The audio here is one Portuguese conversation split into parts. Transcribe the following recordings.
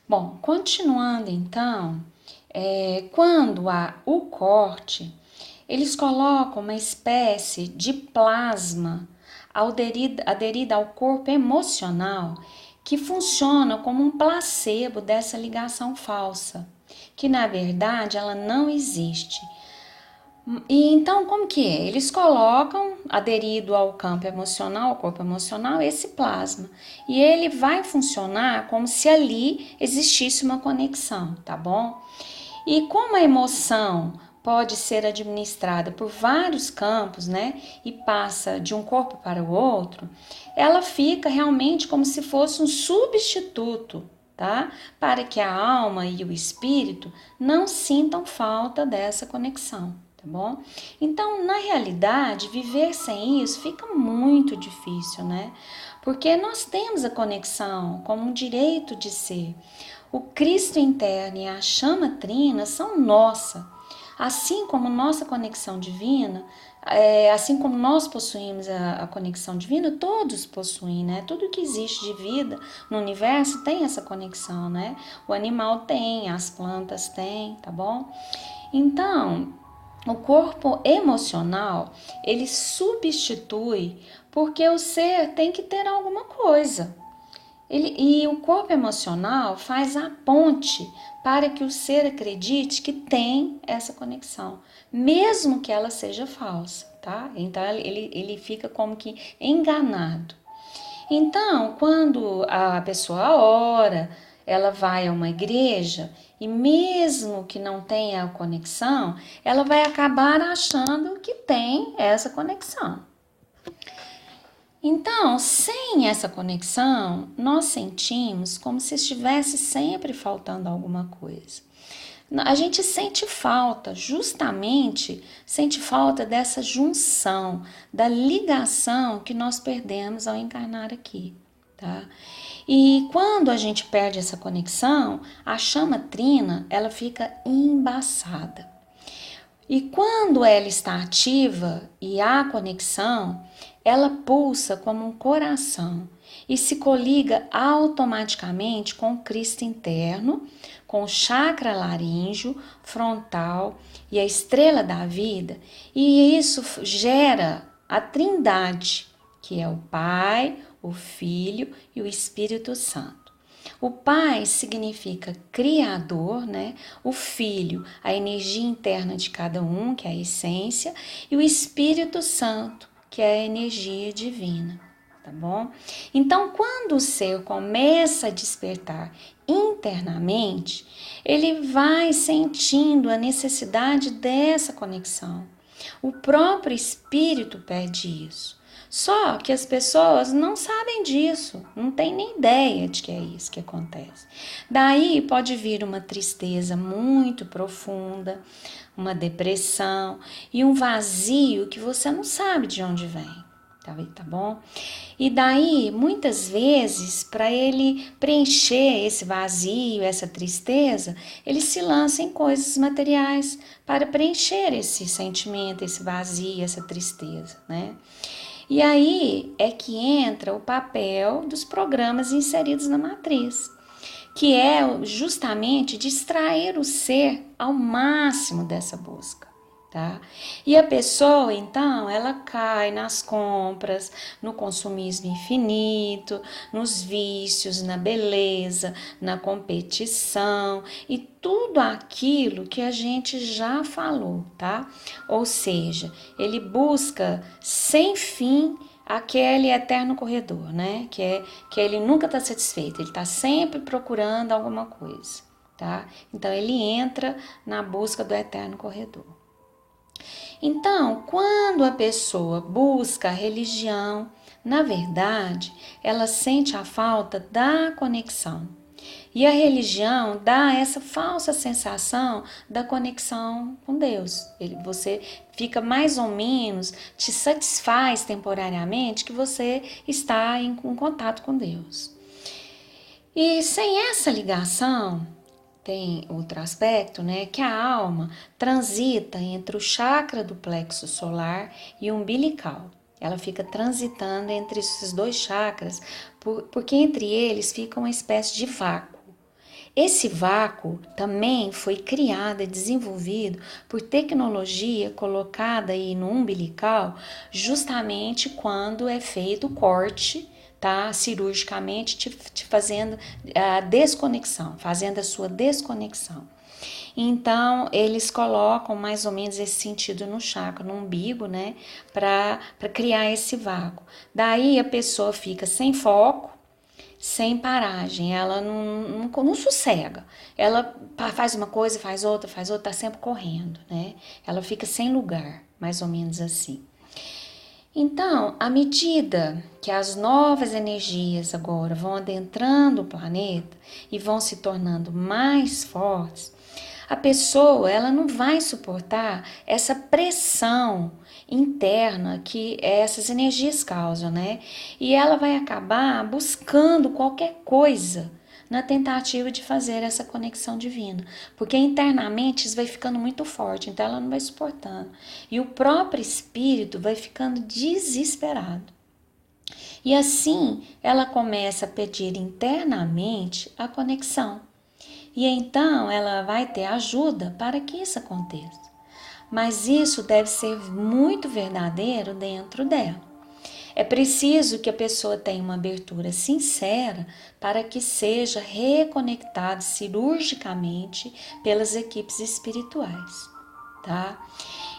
Bom, continuando então, quando há o corte, eles colocam uma espécie de plasma aderida ao corpo emocional que funciona como um placebo dessa ligação falsa, que na verdade ela não existe. E então, como que é? Eles colocam, aderido ao campo emocional, ao corpo emocional, esse plasma. E ele vai funcionar como se ali existisse uma conexão, tá bom? E como a emoção pode ser administrada por vários campos, né? E passa de um corpo para o outro, ela fica realmente como se fosse um substituto, tá? Para que a alma e o espírito não sintam falta dessa conexão. Tá bom? Então, na realidade, viver sem isso fica muito difícil, né? Porque nós temos a conexão como um direito de ser. O Cristo interno e a chama trina são nossa. Assim como nossa conexão divina, assim como nós possuímos a conexão divina, todos possuem, né? Tudo que existe de vida no universo tem essa conexão, né? O animal tem, as plantas têm, tá bom? Então, o corpo emocional, ele substitui porque o ser tem que ter alguma coisa. E o corpo emocional faz a ponte para que o ser acredite que tem essa conexão, mesmo que ela seja falsa, tá? Então ele fica como que enganado. Então, quando a pessoa ora, ela vai a uma igreja e mesmo que não tenha conexão, ela vai acabar achando que tem essa conexão. Então, sem essa conexão, nós sentimos como se estivesse sempre faltando alguma coisa. A gente sente falta, justamente sente falta dessa junção, da ligação que nós perdemos ao encarnar aqui, tá? E quando a gente perde essa conexão, a chama trina, ela fica embaçada. E quando ela está ativa e há conexão, ela pulsa como um coração e se coliga automaticamente com o Cristo interno, com o chakra laríngeo, frontal e a estrela da vida, e isso gera a trindade, que é o Pai, o Filho e o Espírito Santo. O Pai significa criador, né? O Filho, a energia interna de cada um, que é a essência, e o Espírito Santo, que é a energia divina, tá bom? Então, quando o ser começa a despertar internamente, ele vai sentindo a necessidade dessa conexão. O próprio espírito pede isso. Só que as pessoas não sabem disso, não têm nem ideia de que é isso que acontece. Daí pode vir uma tristeza muito profunda, uma depressão e um vazio que você não sabe de onde vem. Tá bom? E daí, muitas vezes, para ele preencher esse vazio, essa tristeza, ele se lança em coisas materiais para preencher esse sentimento, esse vazio, essa tristeza, né? E aí é que entra o papel dos programas inseridos na matriz, que é justamente distrair o ser ao máximo dessa busca. Tá? E a pessoa, então, ela cai nas compras, no consumismo infinito, nos vícios, na beleza, na competição e tudo aquilo que a gente já falou, tá? Ou seja, ele busca sem fim aquele eterno corredor, né? Que ele nunca está satisfeito, ele está sempre procurando alguma coisa, tá? Então ele entra na busca do eterno corredor. Então, quando a pessoa busca a religião, na verdade, ela sente a falta da conexão. E a religião dá essa falsa sensação da conexão com Deus. Você fica mais ou menos, te satisfaz temporariamente que você está em contato com Deus. E sem essa ligação, tem outro aspecto, né, que a alma transita entre o chakra do plexo solar e o umbilical. Ela fica transitando entre esses dois chakras, porque entre eles fica uma espécie de vácuo. Esse vácuo também foi criado e desenvolvido por tecnologia colocada aí no umbilical, justamente quando é feito o corte, tá? Cirurgicamente, te fazendo a desconexão, fazendo a sua desconexão. Então, eles colocam mais ou menos esse sentido no chakra, no umbigo, né? Para criar esse vácuo. Daí a pessoa fica sem foco, sem paragem, ela não sossega. Ela faz uma coisa, faz outra, tá sempre correndo, né? Ela fica sem lugar, mais ou menos assim. Então, à medida que as novas energias agora vão adentrando o planeta e vão se tornando mais fortes, a pessoa ela não vai suportar essa pressão interna que essas energias causam, né? E ela vai acabar buscando qualquer coisa na tentativa de fazer essa conexão divina, porque internamente isso vai ficando muito forte, então ela não vai suportando. E o próprio espírito vai ficando desesperado. E assim ela começa a pedir internamente a conexão. E então ela vai ter ajuda para que isso aconteça. Mas isso deve ser muito verdadeiro dentro dela. É preciso que a pessoa tenha uma abertura sincera para que seja reconectado cirurgicamente pelas equipes espirituais, tá?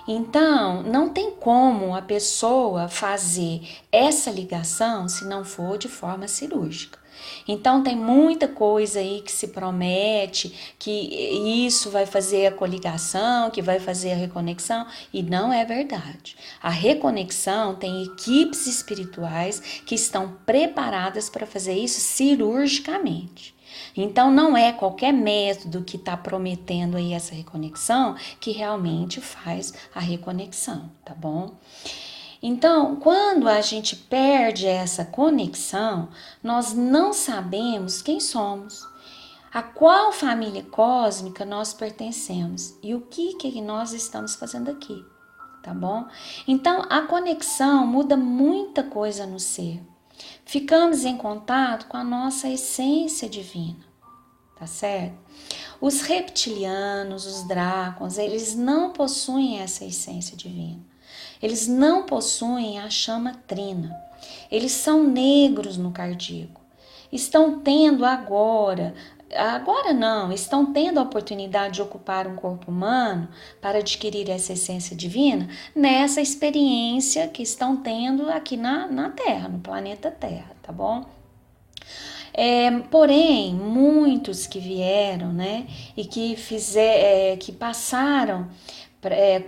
Então, não tem como a pessoa fazer essa ligação se não for de forma cirúrgica. Então, tem muita coisa aí que se promete que isso vai fazer a coligação, que vai fazer a reconexão, e não é verdade. A reconexão tem equipes espirituais que estão preparadas para fazer isso cirurgicamente. Então, não é qualquer método que está prometendo aí essa reconexão que realmente faz a reconexão, tá bom? Então, quando a gente perde essa conexão, nós não sabemos quem somos, a qual família cósmica nós pertencemos e o que nós estamos fazendo aqui, tá bom? Então, a conexão muda muita coisa no ser. Ficamos em contato com a nossa essência divina, tá certo? Os reptilianos, os drácons, eles não possuem essa essência divina. Eles não possuem a chama trina. Eles são negros no cardíaco. Estão tendo agora não, estão tendo a oportunidade de ocupar um corpo humano para adquirir essa essência divina nessa experiência que estão tendo aqui na Terra, no planeta Terra, tá bom? Porém, muitos que vieram, né, e que passaram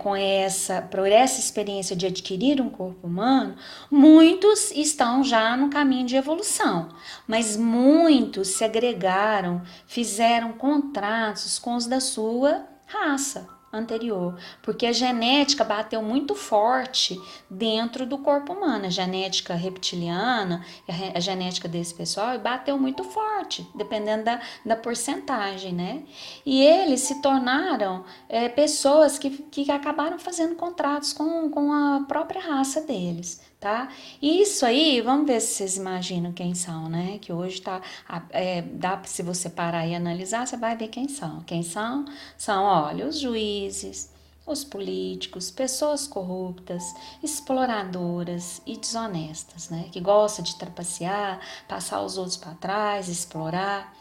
por essa experiência de adquirir um corpo humano, muitos estão já no caminho de evolução, mas muitos se agregaram, fizeram contratos com os da sua raça anterior, porque a genética bateu muito forte dentro do corpo humano, a genética reptiliana, a genética desse pessoal bateu muito forte, dependendo da porcentagem, né? E eles se tornaram pessoas que acabaram fazendo contratos com a própria raça deles, tá? Isso aí, vamos ver se vocês imaginam quem são, né? Que hoje se você parar e analisar, você vai ver quem são. Quem são? São, olha, os juízes, os políticos, pessoas corruptas, exploradoras e desonestas, né? Que gostam de trapacear, passar os outros para trás, explorar.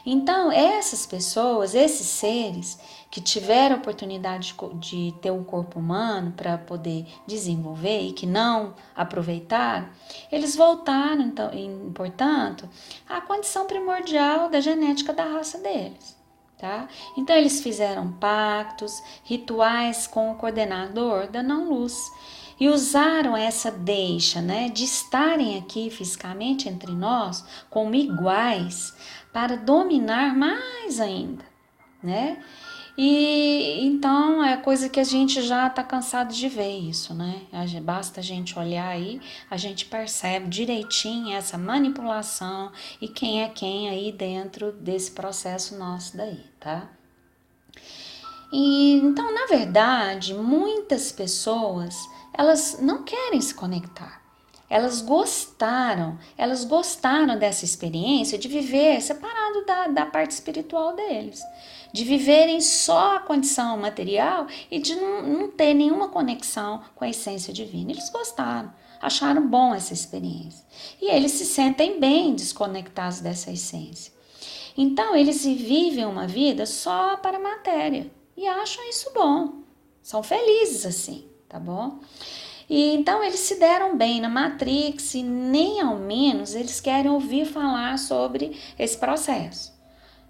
Então, essas pessoas, esses seres que tiveram a oportunidade de ter um corpo humano para poder desenvolver e que não aproveitaram, eles voltaram, então, portanto, à condição primordial da genética da raça deles. Tá? Então, eles fizeram pactos, rituais com o coordenador da não-luz e usaram essa deixa, né, de estarem aqui fisicamente entre nós como iguais para dominar mais ainda, né? E então é coisa que a gente já está cansado de ver isso, né? Basta a gente olhar aí, a gente percebe direitinho essa manipulação e quem é quem aí dentro desse processo nosso daí, tá? E então, na verdade, muitas pessoas, elas não querem se conectar. Elas gostaram dessa experiência de viver separado da parte espiritual deles, de viverem só a condição material e de não ter nenhuma conexão com a essência divina. Eles gostaram, acharam bom essa experiência. E eles se sentem bem desconectados dessa essência. Então, eles vivem uma vida só para a matéria e acham isso bom. São felizes assim, tá bom? E então eles se deram bem na Matrix e nem ao menos eles querem ouvir falar sobre esse processo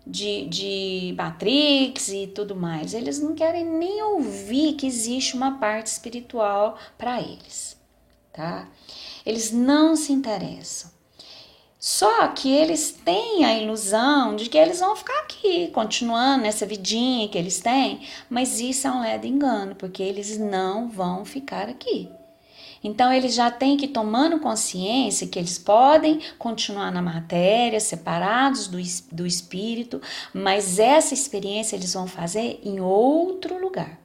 de Matrix e tudo mais. Eles não querem nem ouvir que existe uma parte espiritual para eles, tá? Eles não se interessam. Só que eles têm a ilusão de que eles vão ficar aqui, continuando nessa vidinha que eles têm, mas isso é um ledo engano, porque eles não vão ficar aqui. Então, eles já têm que ir tomando consciência que eles podem continuar na matéria, separados do espírito, mas essa experiência eles vão fazer em outro lugar.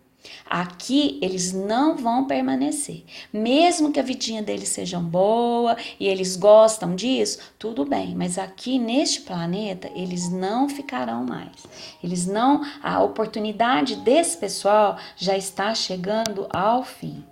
Aqui eles não vão permanecer. Mesmo que a vidinha deles seja boa e eles gostam disso, tudo bem. Mas aqui neste planeta eles não ficarão mais. Eles não, a oportunidade desse pessoal já está chegando ao fim.